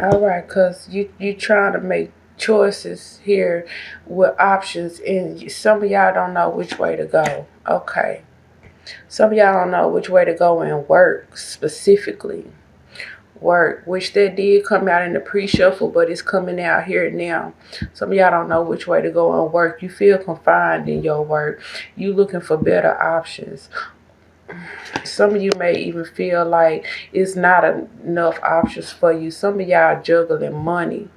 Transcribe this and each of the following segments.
All right, because you trying to make choices here with options, and some of y'all don't know which way to go. Okay. Some of y'all don't know which way to go in work specifically. Work, which that did come out in the pre-shuffle, but it's coming out here now. Some of y'all don't know which way to go in work. You feel confined in your work. You looking for better options. Some of you may even feel like it's not enough options for you. Some of y'all juggling money,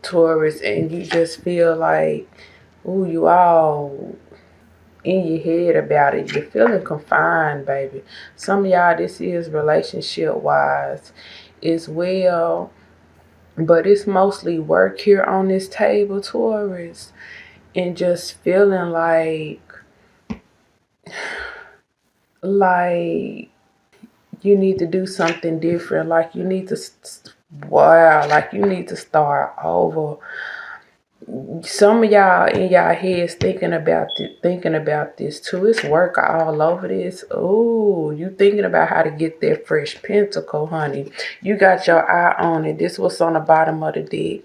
Taurus, and you just feel like, ooh, you all in your head about it. You're feeling confined, baby. Some of y'all, this is relationship wise as well, but it's mostly work here on this table, Taurus, and just feeling like you need to do something different, like you need to like you need to start over. Some of y'all in y'all heads thinking about this too. It's work all over this. Oh, you thinking about how to get that fresh pentacle, honey. You got your eye on it. This was on the bottom of the deck.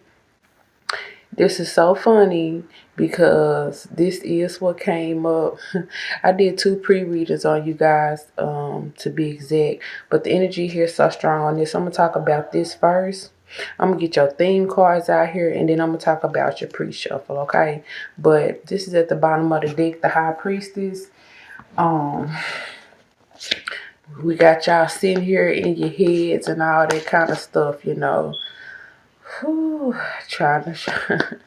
This is so funny because this is what came up. I did 2 pre-readings on you guys, to be exact. But the energy here is so strong on this. I'm going to talk about this first. I'm going to get your theme cards out here, and then I'm going to talk about your pre-shuffle, okay? But this is at the bottom of the deck, the High Priestess. We got y'all sitting here in your heads and all that kind of stuff, you know. Whew, trying to...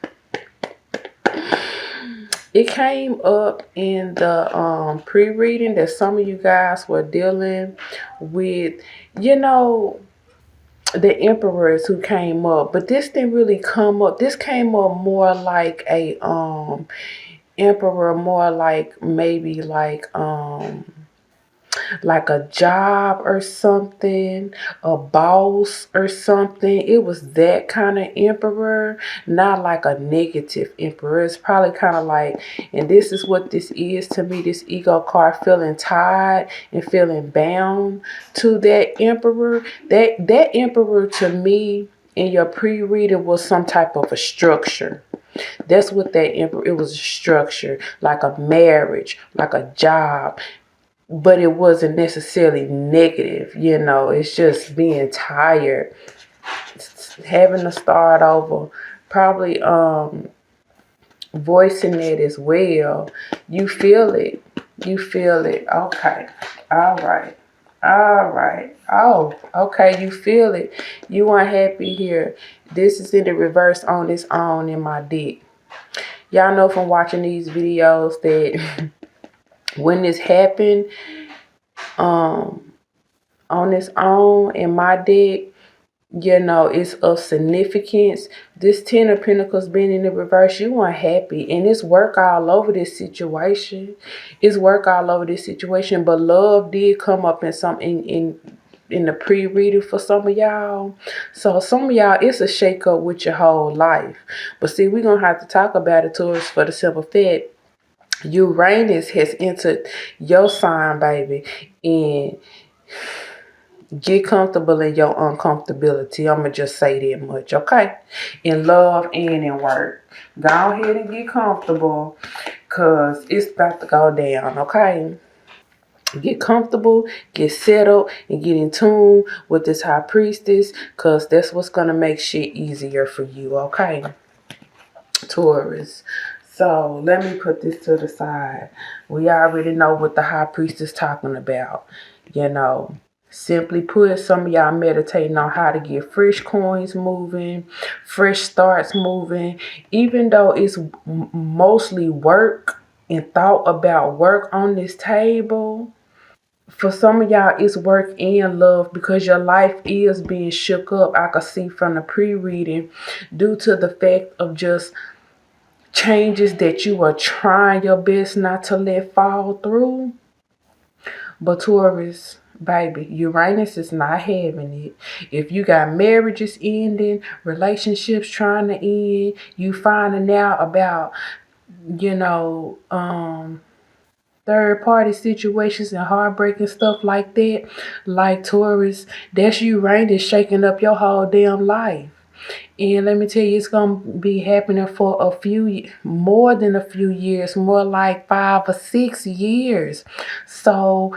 It came up in the pre-reading that some of you guys were dealing with, you know, the emperors who came up, but this didn't really come up. This came up more like a emperor, more like maybe like a job or something, a boss or something. It was that kind of emperor, not like a negative emperor. It's probably kind of like, and this is what this is to me, this ego card, feeling tied and feeling bound to that emperor. That emperor to me in your pre-reading was some type of a structure. That's what that emperor, it was a structure, like a marriage, like a job, but it wasn't necessarily negative, you know. It's just being tired, having to start over, probably voicing it as well. You feel it. Okay. All right. Oh, okay. You feel it. You unhappy here. This is in the reverse on its own in my deck. Y'all know from watching these videos that when this happened, on its own in my deck, you know, it's of significance. This 10 of Pentacles being in the reverse, you unhappy, and it's work all over this situation. It's work all over this situation, but love did come up in some in the pre-reading for some of y'all. So some of y'all, it's a shake-up with your whole life. But see, we're gonna have to talk about it, Taurus, for the simple fact Uranus has entered your sign, baby, and get comfortable in your uncomfortability. I'm going to just say that much, okay? In love and in work. Go ahead and get comfortable because it's about to go down, okay? Get comfortable, get settled, and get in tune with this High Priestess because that's what's going to make shit easier for you, okay? Taurus. So let me put this to the side. We already know what the High Priestess talking about, you know. Simply put, some of y'all meditating on how to get fresh coins moving, fresh starts moving, even though it's mostly work and thought about work on this table. For some of y'all, it's work and love because your life is being shook up. I can see from the pre-reading due to the fact of just changes that you are trying your best not to let fall through. But Taurus, baby, Uranus is not having it. If you got marriages ending, relationships trying to end, you finding out about, you know, third party situations and heartbreaking stuff like that, like Taurus, that's Uranus shaking up your whole damn life. And let me tell you, it's gonna be happening for more than a few years, more like 5 or 6 years. So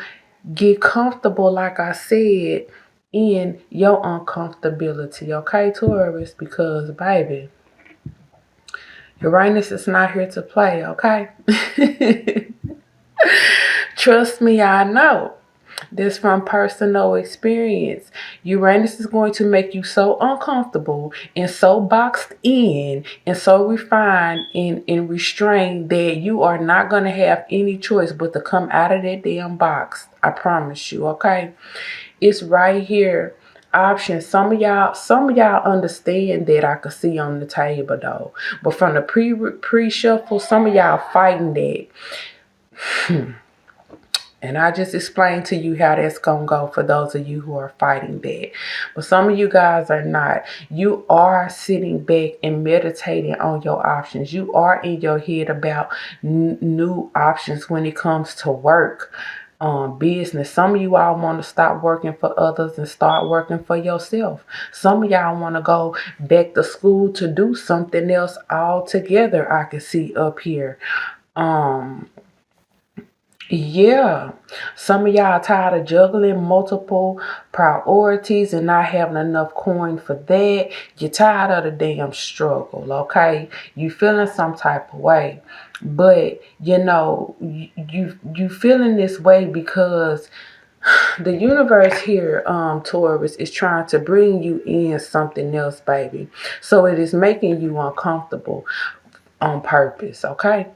get comfortable, like I said, in your uncomfortability, okay, Taurus? Because baby, Uranus is not here to play, okay? Trust me, I know. This from personal experience. Uranus is going to make you so uncomfortable and so boxed in and so refined and restrained that you are not going to have any choice but to come out of that damn box. I promise you, okay? It's right here. Options. Some of y'all understand that I could see on the table though. But from the pre-shuffle, some of y'all fighting that. And I just explained to you how that's going to go for those of you who are fighting that. But some of you guys are not. You are sitting back and meditating on your options. You are in your head about new options when it comes to work, business. Some of you all want to stop working for others and start working for yourself. Some of y'all want to go back to school to do something else altogether. I can see up here. Yeah, some of y'all tired of juggling multiple priorities and not having enough coin for that. You're tired of the damn struggle, okay? You feeling some type of way, but you feeling this way because the universe here, Taurus, is trying to bring you in something else, baby. So it is making you uncomfortable on purpose, okay?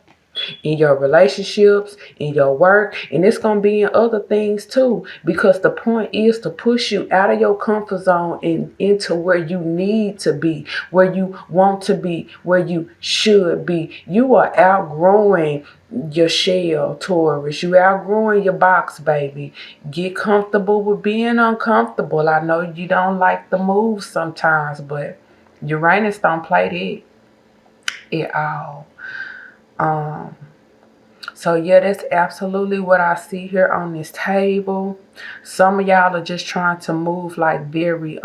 In your relationships, in your work, and it's going to be in other things too, because the point is to push you out of your comfort zone and into where you need to be, where you want to be, where you should be. You are outgrowing your shell, Taurus. You outgrowing your box, baby. Get comfortable with being uncomfortable. I know you don't like the move sometimes, but Uranus don't play that at all. So yeah, that's absolutely what I see here on this table. Some of y'all are just trying to move like very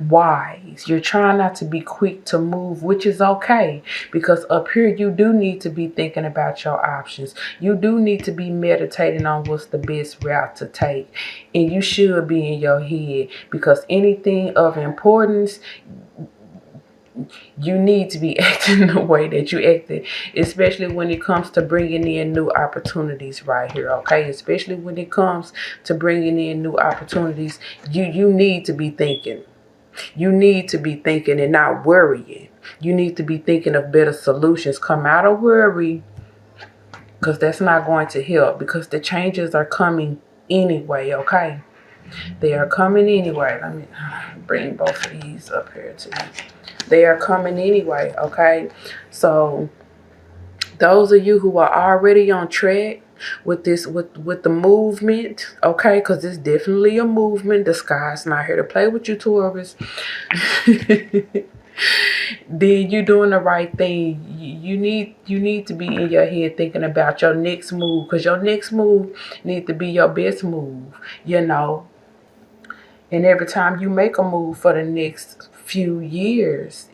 wise. You're trying not to be quick to move, which is okay, because up here you do need to be thinking about your options. You do need to be meditating on what's the best route to take, and you should be in your head, because anything of importance, you need to be acting the way that you acted, especially when it comes to bringing in new opportunities right here, okay? Especially when it comes to bringing in new opportunities, you need to be thinking. You need to be thinking and not worrying. You need to be thinking of better solutions. Come out of worry, because that's not going to help, because the changes are coming anyway, okay? They are coming anyway. Let me bring both of these up here too. They are coming anyway, okay? So those of you who are already on track with this, with the movement, okay, because it's definitely a movement. The sky's not here to play with you, Taurus. Then you're doing the right thing. You need to be in your head thinking about your next move, because your next move needs to be your best move, you know. And every time you make a move for the next few years,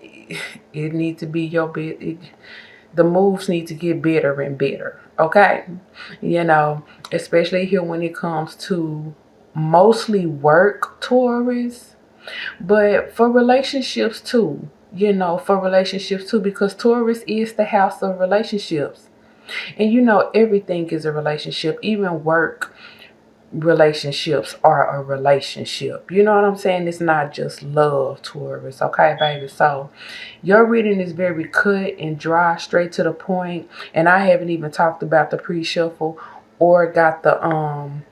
it needs to be your best. The moves need to get better and better, okay? You know, especially here when it comes to mostly work, Taurus, but for relationships too. You know, for relationships too, because Taurus is the house of relationships. And you know, everything is a relationship, even work relationships are a relationship. You know what I'm saying? It's not just love, Taurus. Okay, baby? So your reading is very cut and dry, straight to the point. And I haven't even talked about the pre-shuffle or got the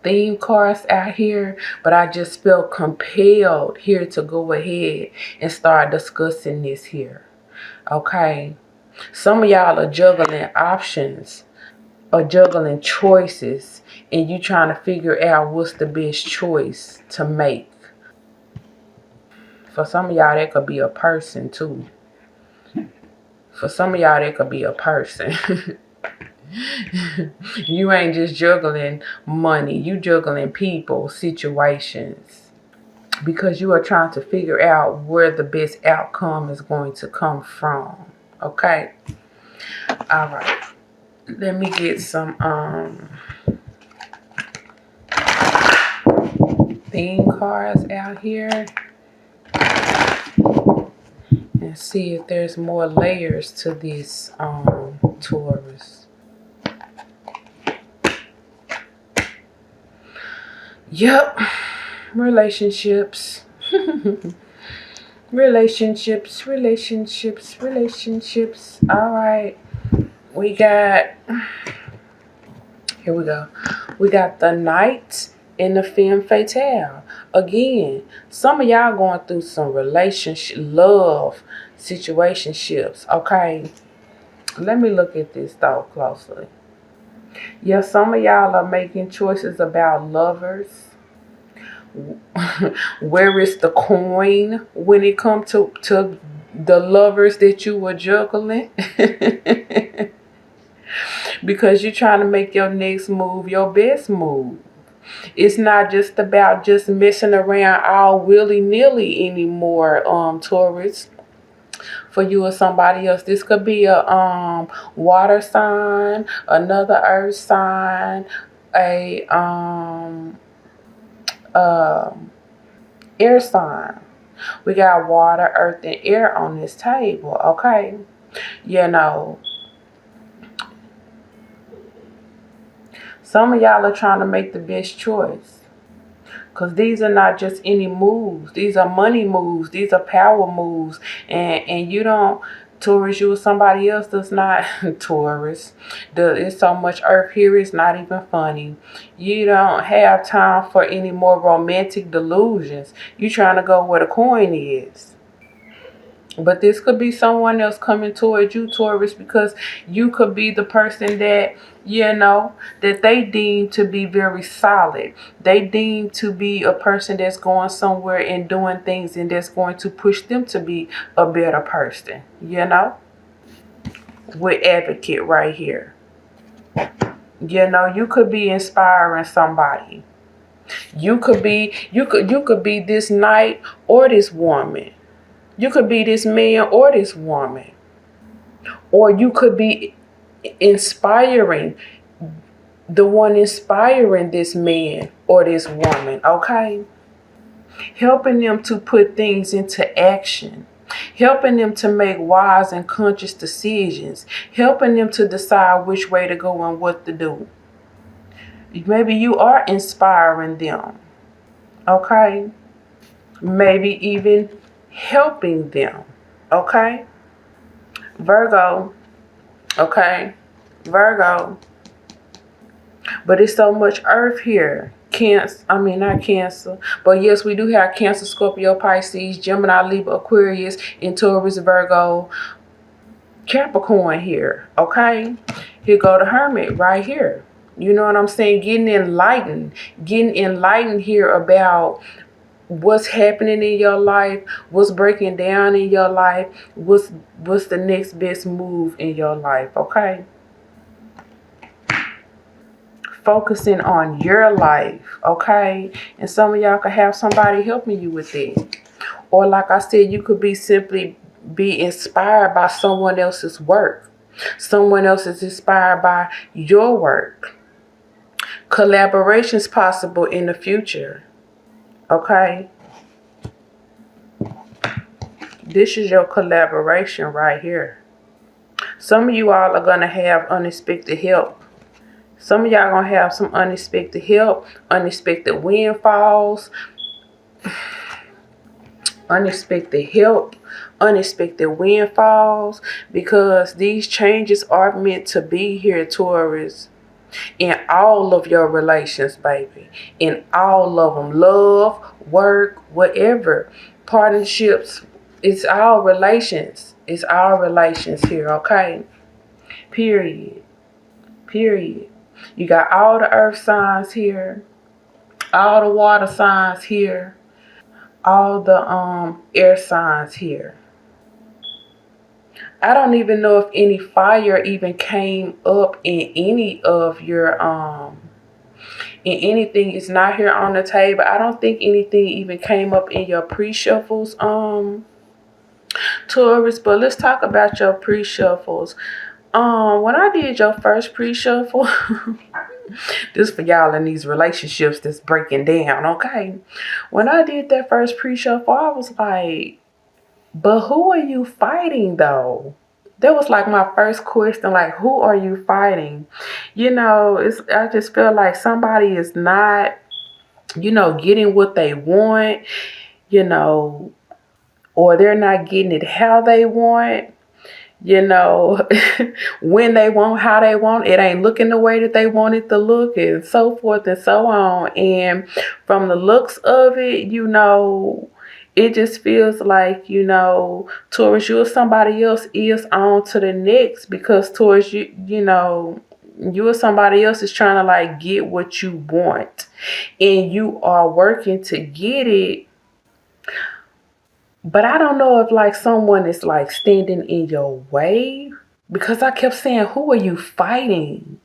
theme cards out here, but I just felt compelled here to go ahead and start discussing this here. Okay? Some of y'all are juggling options or juggling choices, and you trying to figure out what's the best choice to make. For some of y'all, that could be a person too. For some of y'all, that could be a person. You ain't just juggling money. You juggling people, situations. Because you are trying to figure out where the best outcome is going to come from. Okay? All right. Let me get some theme cards out here and see if there's more layers to this Taurus. Yep. Relationships. Relationships. All right. We got, here we go. We got the Knight and the Femme Fatale. Again, some of y'all going through some relationship, love situationships. Okay. Let me look at this though closely. Yeah, some of y'all are making choices about lovers. Where is the coin when it comes to the lovers that you were juggling? Because you're trying to make your next move your best move. It's not just about just messing around all willy-nilly anymore, Taurus. For you or somebody else, this could be a water sign, another earth sign, a air sign. We got water, earth, and air on this table, okay? You know, some of y'all are trying to make the best choice. Because these are not just any moves. These are money moves. These are power moves. And you don't, Taurus, you or somebody else does not, Taurus. There's so much earth here, it's not even funny. You don't have time for any more romantic delusions. You're trying to go where the coin is. But this could be someone else coming towards you, Taurus, because you could be the person that, you know, that they deem to be very solid. They deem to be a person that's going somewhere and doing things and that's going to push them to be a better person, you know? With advocate right here. You know, you could be inspiring somebody. You could be this knight or this woman. You could be this man or this woman. Or you could be inspiring, the one inspiring this man or this woman, okay? Helping them to put things into action. Helping them to make wise and conscious decisions. Helping them to decide which way to go and what to do. Maybe you are inspiring them, okay? Maybe even helping them, okay? Virgo, okay? Virgo. But it's so much earth here. Not Cancer. But yes, we do have Cancer, Scorpio, Pisces, Gemini, Libra, Aquarius, and Taurus, Virgo, Capricorn here, okay? Here go the Hermit right here. You know what I'm saying? Getting enlightened here about what's happening in your life, what's breaking down in your life, what's the next best move in your life, okay? Focusing on your life, okay? And some of y'all could have somebody helping you with it. Or like I said, you could simply be inspired by someone else's work. Someone else is inspired by your work. Collaborations possible in the future, okay? This is your collaboration right here. Some of you all are going to have unexpected help. Some of y'all going to have some unexpected help, unexpected windfalls, unexpected help, unexpected windfalls, because these changes are meant to be here, Taurus. In all of your relations, baby. In all of them. Love, work, whatever. Partnerships. It's all relations. It's all relations here, okay? Period. Period. You got all the earth signs here. All the water signs here. all the air signs here. I don't even know if any fire even came up in any of your in anything. It's not here on the table. I don't think anything even came up in your pre-shuffles, Taurus. But let's talk about your pre-shuffles. When I did your first pre-shuffle, this for y'all in these relationships that's breaking down, okay? When I did that first pre-shuffle, I was like, but who are you fighting though? That was like my first question, like, who are you fighting? I just feel like somebody is not, getting what they want, you know, or they're not getting it how they want, you know, when they want, how they want. It ain't looking the way that they want it to look, and so forth and so on. And from the looks of it, it just feels like, Taurus, you or somebody else is on to the next, because Taurus, you or somebody else is trying to like get what you want, and you are working to get it. But I don't know if like someone is like standing in your way, because I kept saying, who are you fighting?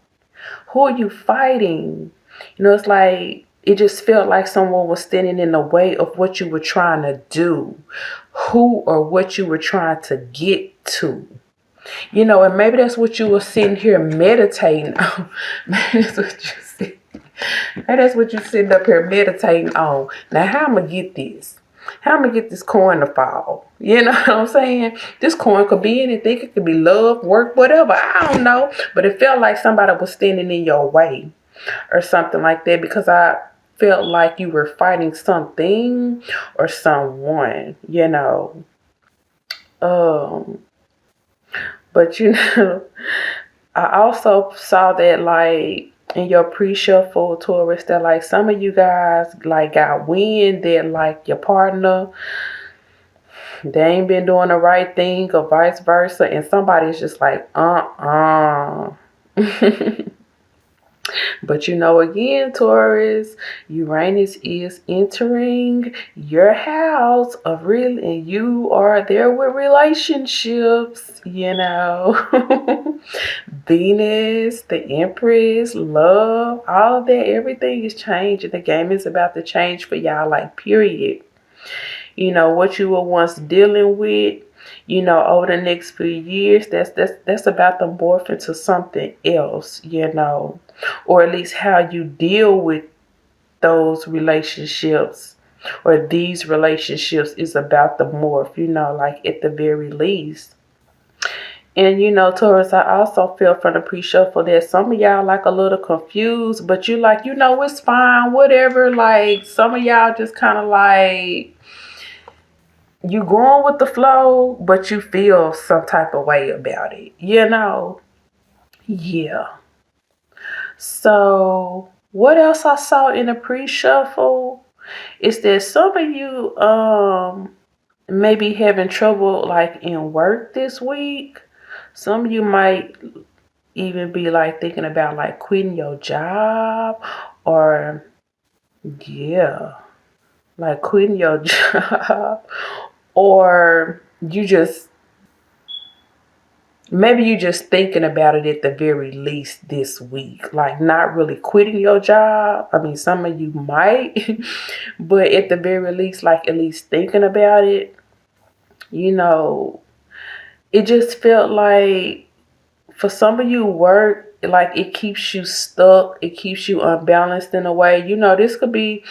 Who are you fighting? It's like it just felt like someone was standing in the way of what you were trying to do, who or what you were trying to get to. And maybe that's what you were sitting here meditating on. Maybe that's what you said. Maybe that's what you're sitting up here meditating on. Now, how am I going to get this? How am I going to get this coin to fall? You know what I'm saying? This coin could be anything. It could be love, work, whatever. I don't know. But it felt like somebody was standing in your way or something like that, because I felt like you were fighting something or someone, But I also saw that like in your pre-shuffle, Taurus, that like some of you guys like got wind that like your partner, they ain't been doing the right thing, or vice versa, and somebody's just like But again, Taurus, Uranus is entering your house of real, and you are there with relationships, Venus, the Empress, love, all of that, everything is changing. The game is about to change for y'all, like, period. What you were once dealing with, over the next few years, that's about to morph into something else, or at least how you deal with those relationships or these relationships is about to morph, like at the very least. And Taurus, I also feel from the pre-shuffle that some of y'all like a little confused, but you like, it's fine, whatever. Like some of y'all just kind of like, you going with the flow, but you feel some type of way about it, Yeah. So what else I saw in the pre-shuffle is that some of you maybe having trouble like in work this week. Some of you might even be like thinking about like quitting your job, or like quitting your job, or maybe you just thinking about it at the very least this week, like not really quitting your job. I mean, some of you might, but at the very least, like at least thinking about it. It just felt like for some of you, work, like it keeps you stuck. It keeps you unbalanced in a way. This could be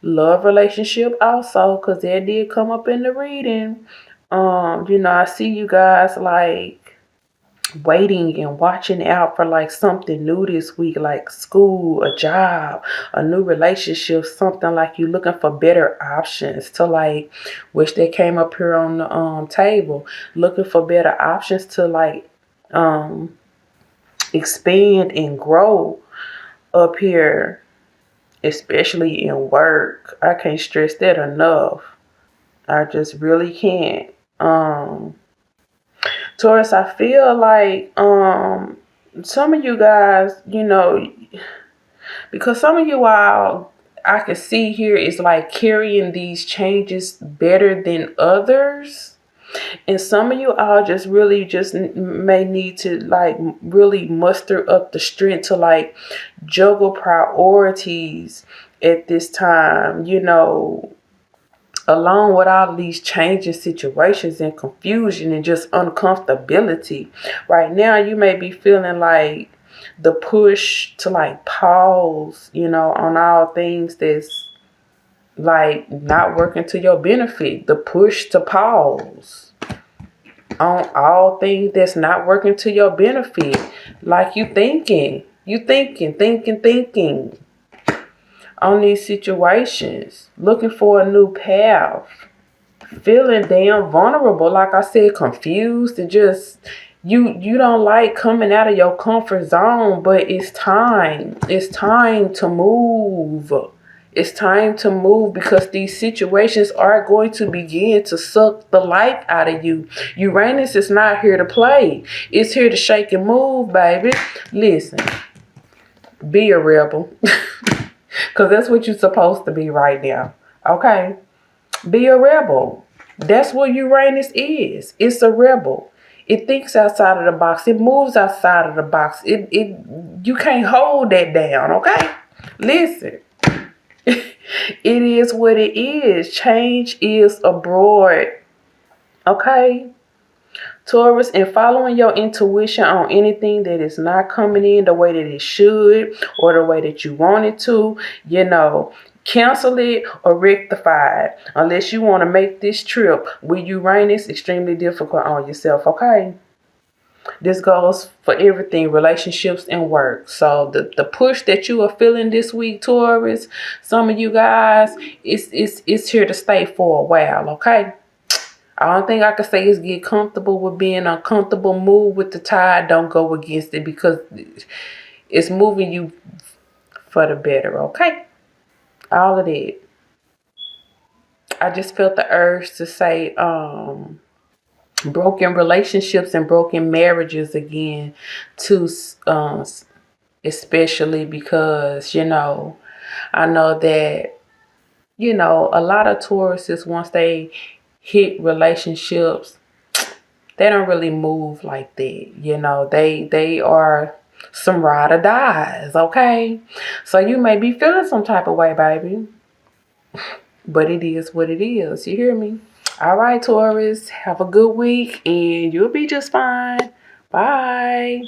love relationship also, because that did come up in the reading. I see you guys like waiting and watching out for like something new this week, like school, a job, a new relationship, something like you looking for better options to like, which they came up here on the table, looking for better options to like expand and grow up here, especially in work. I can't stress that enough. I just really can't. Taurus, I feel like some of you guys, because some of you all I can see here is like carrying these changes better than others. And some of you all just really just may need to like really muster up the strength to like juggle priorities at this time, along with all these changing situations and confusion and just uncomfortability. Right now, you may be feeling like the push to like pause, on all things that's like not working to your benefit. The push to pause on all things that's not working to your benefit. Like you thinking on these situations, looking for a new path, feeling damn vulnerable, like I said, confused, and just you don't like coming out of your comfort zone, but it's time. It's time to move. It's time to move because these situations are going to begin to suck the life out of you. Uranus is not here to play. It's here to shake and move, baby. Listen, be a rebel. Because that's what you're supposed to be right now. Okay? Be a rebel. That's what Uranus is. It's a rebel. It thinks outside of the box. It moves outside of the box. You can't hold that down, okay? Listen. It is what it is. Change is abroad. Okay? Taurus, and following your intuition on anything that is not coming in the way that it should or the way that you want it to, cancel it or rectify it. Unless you want to make this trip with Uranus extremely difficult on yourself, okay? This goes for everything, relationships and work. So the push that you are feeling this week, Taurus, some of you guys, it's here to stay for a while, okay? The only thing I can say is get comfortable with being uncomfortable. Move with the tide. Don't go against it because it's moving you for the better, okay? All of that. I just felt the urge to say broken relationships and broken marriages again, too, especially because, I know that, a lot of Tauruses, once they hit relationships, they don't really move like that. They are some ride or dies, okay? So you may be feeling some type of way, baby. But it is what it is. You hear me? All right, Taurus. Have a good week and you'll be just fine. Bye.